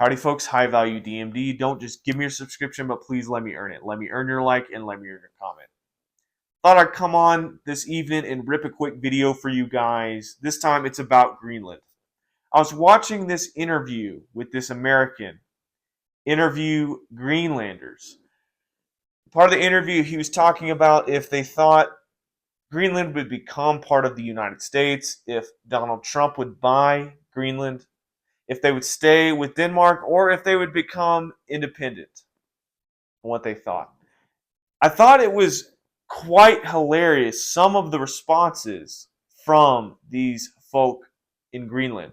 Howdy folks, high value DMD. Don't just give me your subscription, but please let me earn it. Let me earn your like and let me earn your comment. Thought I'd come on this evening and rip a quick video for you guys. This time it's about Greenland. I was watching this interview with this American interview Greenlanders. Part of the interview, he was talking about if they thought Greenland would become part of the United States, if Donald Trump would buy Greenland, if they would stay with Denmark, or if they would become independent, what they thought. I thought it was quite hilarious, some of the responses from these folk in Greenland.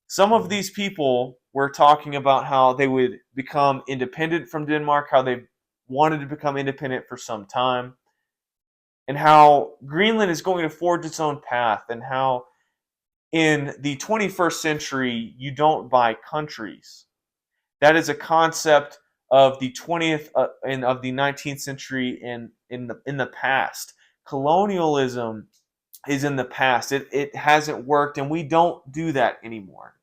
Some of these people were talking about how they would become independent from Denmark, how they wanted to become independent for some time, and how Greenland is going to forge its own path, and how in the 21st century, you don't buy countries. That is a concept of the 20th and of the 19th century in the past. Colonialism is in the past. It hasn't worked, and we don't do that anymore.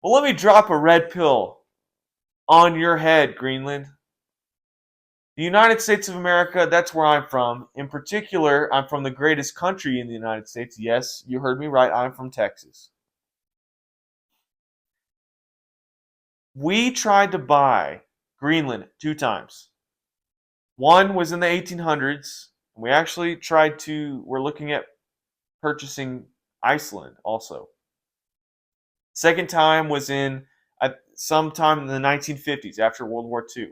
Well, let me drop a red pill on your head, Greenland. The United States of America, that's where I'm from. In particular, I'm from the greatest country in the United States. Yes, you heard me right. I'm from Texas. We tried to buy Greenland 2 times. One was in the 1800s. We actually we're looking at purchasing Iceland also. Second time was in sometime in the 1950s after World War II.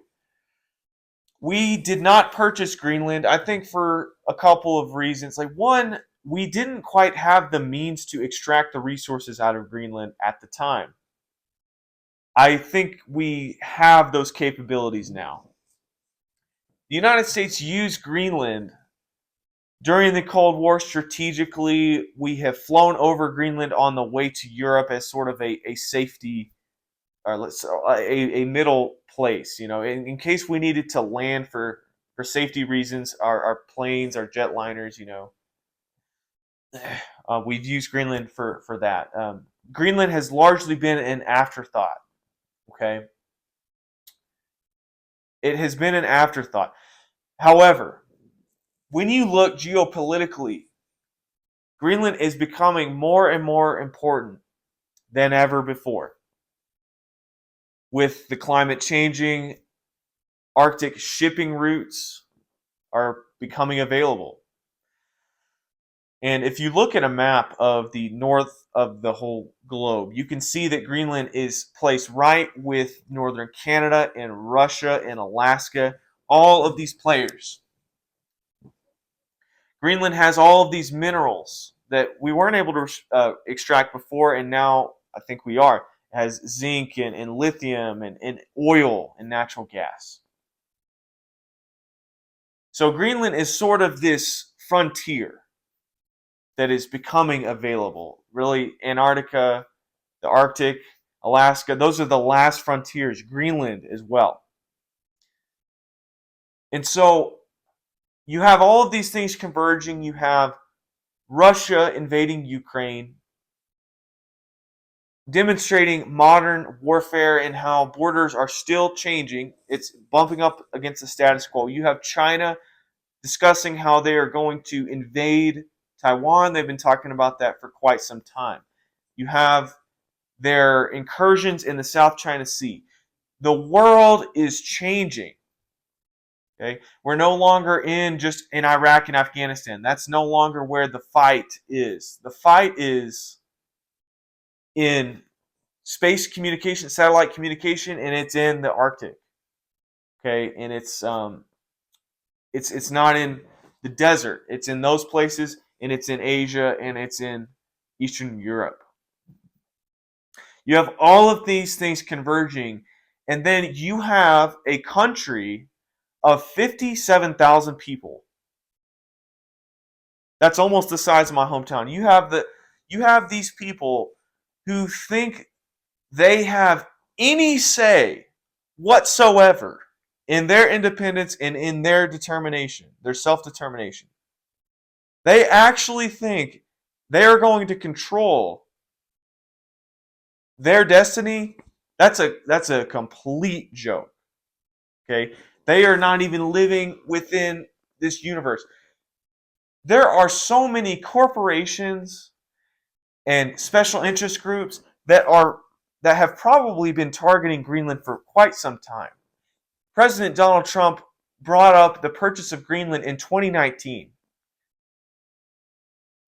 We did not purchase Greenland, I think, for a couple of reasons. Like, one, we didn't quite have the means to extract the resources out of Greenland at the time. I think we have those capabilities now. The United States used Greenland during the Cold War strategically. We have flown over Greenland on the way to Europe as sort of a safety, or a middle place, in case we needed to land for safety reasons, our planes, our jetliners, we've used Greenland for that. Greenland has largely been an afterthought, okay? It has been an afterthought. However, when you look geopolitically, Greenland is becoming more and more important than ever before. With the climate changing, Arctic shipping routes are becoming available. And if you look at a map of the north of the whole globe, you can see that Greenland is placed right with northern Canada and Russia and Alaska, all of these players. Greenland has all of these minerals that we weren't able to extract before, and now I think we are. It has zinc and lithium and oil and natural gas. So Greenland is sort of this frontier that is becoming available. Really, Antarctica, the Arctic, Alaska, those are the last frontiers. Greenland as well. And so you have all of these things converging. You have Russia invading Ukraine, demonstrating modern warfare and how borders are still changing. It's bumping up against the status quo. You have China discussing how they are going to invade Taiwan. They've been talking about that for quite some time. You have their incursions in the South China Sea. The world is changing. Okay? We're no longer just in Iraq and Afghanistan. That's no longer where the fight is. The fight is in space communication, satellite communication, and it's in the Arctic. Okay, and it's not in the desert. It's in those places, and it's in Asia, and it's in Eastern Europe. You have all of these things converging, and then you have a country of 57,000 people. That's almost the size of my hometown. You have these people who think they have any say whatsoever in their independence and in their determination, their self-determination. They actually think they are going to control their destiny, That's a complete joke. Okay, they are not even living within this universe. There are so many corporations and special interest groups that have probably been targeting Greenland for quite some time. President Donald Trump brought up the purchase of Greenland in 2019.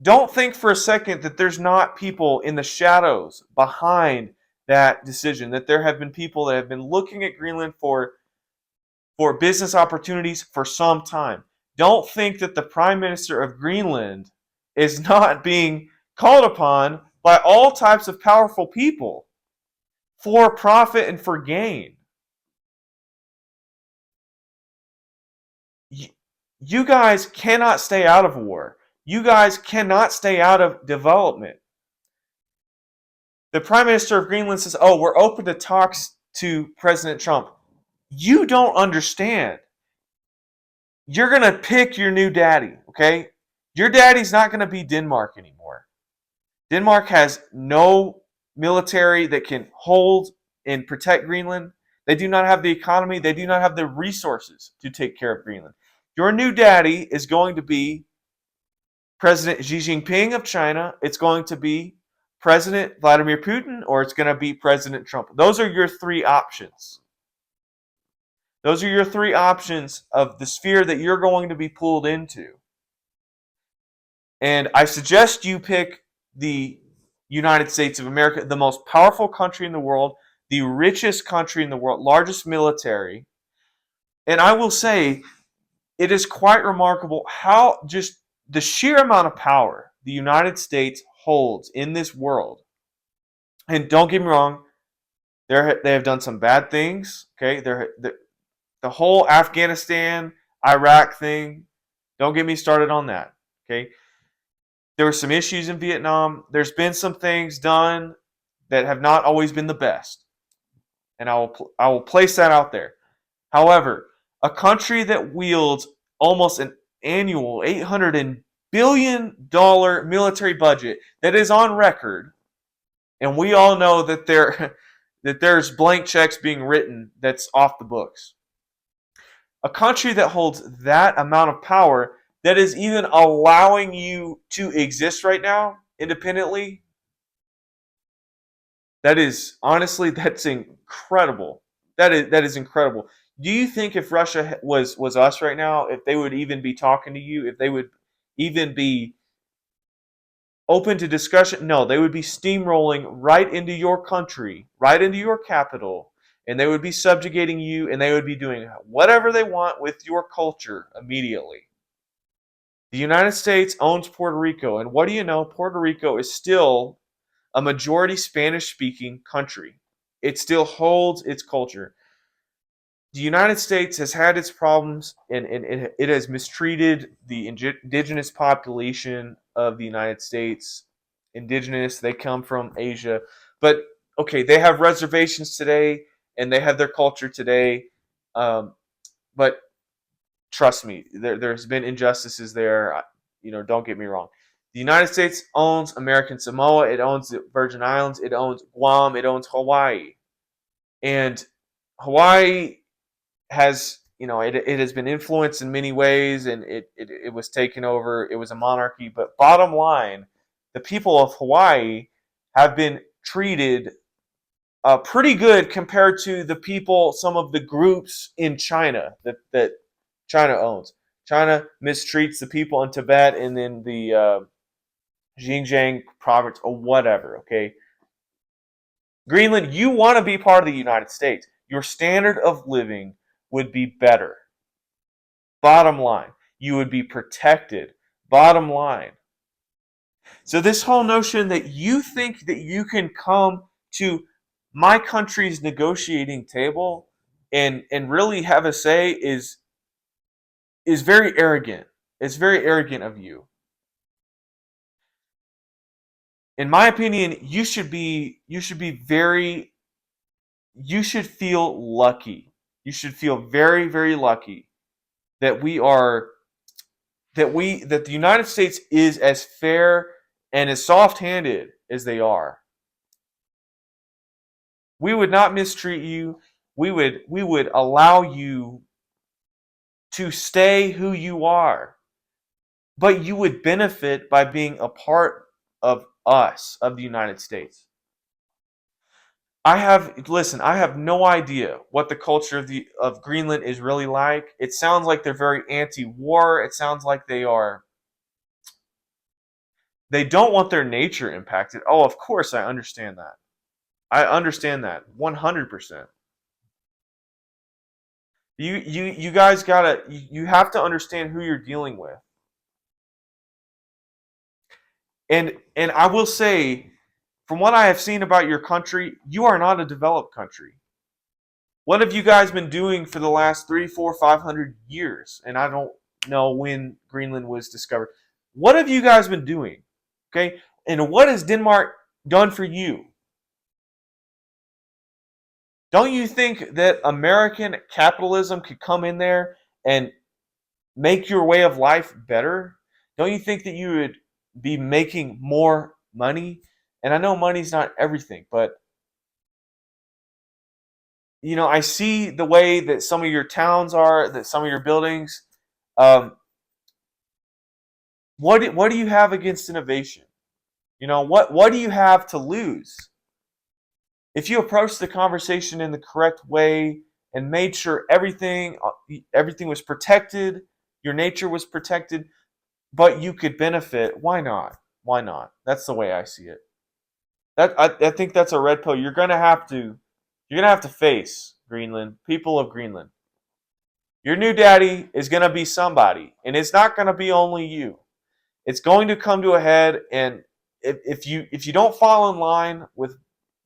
Don't think for a second that there's not people in the shadows behind that decision, that there have been people that have been looking at Greenland for business opportunities for some time. Don't think that the Prime Minister of Greenland is not being called upon by all types of powerful people for profit and for gain. You guys cannot stay out of war. You guys cannot stay out of development. The Prime Minister of Greenland says, "Oh, we're open to talks to President Trump." You don't understand. You're going to pick your new daddy, okay? Your daddy's not going to be Denmark anymore. Denmark has no military that can hold and protect Greenland. They do not have the economy. They do not have the resources to take care of Greenland. Your new daddy is going to be President Xi Jinping of China. It's going to be President Vladimir Putin, or it's going to be President Trump. Those are your three options. Those are your three options of the sphere that you're going to be pulled into. And I suggest you pick the United States of America, the most powerful country in the world, the richest country in the world, largest military. And I will say, it is quite remarkable how just the sheer amount of power the United States holds in this world. And don't get me wrong, they have done some bad things. Okay, the whole Afghanistan, Iraq thing. Don't get me started on that. Okay, there were some issues in Vietnam. There's been some things done that have not always been the best, and I will place that out there. However, a country that wields almost an annual $800 billion military budget that is on record, and we all know that there's blank checks being written that's off the books. A country that holds that amount of power, that is even allowing you to exist right now independently, that is honestly, that's incredible. That is incredible. Do you think if Russia was us right now, if they would even be talking to you, if they would even be open to discussion? No, they would be steamrolling right into your country, right into your capital, and they would be subjugating you, and they would be doing whatever they want with your culture immediately. The United States owns Puerto Rico, and what do you know? Puerto Rico is still a majority Spanish-speaking country. It still holds its culture. The United States has had its problems, and it has mistreated the indigenous population of the United States. Indigenous, they come from Asia. But, okay, they have reservations today, and they have their culture today. But trust me, there's been injustices there. Don't get me wrong. The United States owns American Samoa. It owns the Virgin Islands. It owns Guam. It owns Hawaii. And Hawaii has, it has been influenced in many ways, and it was taken over. It was a monarchy. But bottom line, the people of Hawaii have been treated pretty good compared to the people, some of the groups in China that China owns. China mistreats the people in Tibet and in the Xinjiang province or whatever, okay? Greenland, you want to be part of the United States. Your standard of living would be better. Bottom line. You would be protected. Bottom line. So this whole notion that you think that you can come to my country's negotiating table and really have a say is very arrogant. It's very arrogant of you. In my opinion, you should feel lucky. You should feel very, very lucky that that the United States is as fair and as soft-handed as they are. We would not mistreat you. We would allow you to stay who you are. But you would benefit by being a part of us, of the United States. I have no idea what the culture of Greenland is really like. It sounds like they're very anti-war. It sounds like they don't want their nature impacted. Oh, of course I understand that. I understand that 100%. You guys gotta you have to understand who you're dealing with. And I will say, from what I have seen about your country, you are not a developed country. What have you guys been doing for the last 3, 4, 500 years? And I don't know when Greenland was discovered. What have you guys been doing? Okay, and what has Denmark done for you? Don't you think that American capitalism could come in there and make your way of life better? Don't you think that you would be making more money? And I know money's not everything, but I see the way that some of your towns are, that some of your buildings. Um, what do you have against innovation? What do you have to lose? If you approach the conversation in the correct way and made sure everything was protected, your nature was protected, but you could benefit, why not? Why not? That's the way I see it. I think that's a red pill you're gonna have to face, Greenland, people of Greenland. Your new daddy is gonna be somebody, and it's not gonna be only you. It's going to come to a head, and if you don't fall in line with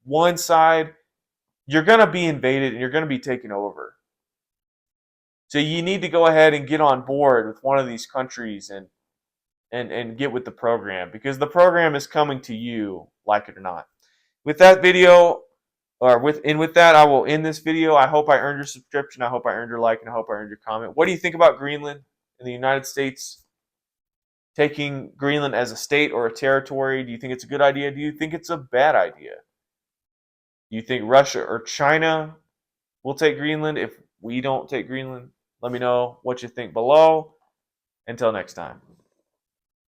one side, you're gonna be invaded and you're gonna be taken over. So you need to go ahead and get on board with one of these countries and get with the program, because the program is coming to you, like it or not. With that video, with that, I will end this video. I hope I earned your subscription. I hope I earned your like, and I hope I earned your comment. What do you think about Greenland in the United States taking Greenland as a state or a territory? Do you think it's a good idea? Do you think it's a bad idea? Do you think Russia or China will take Greenland if we don't take Greenland? Let me know what you think below. Until next time.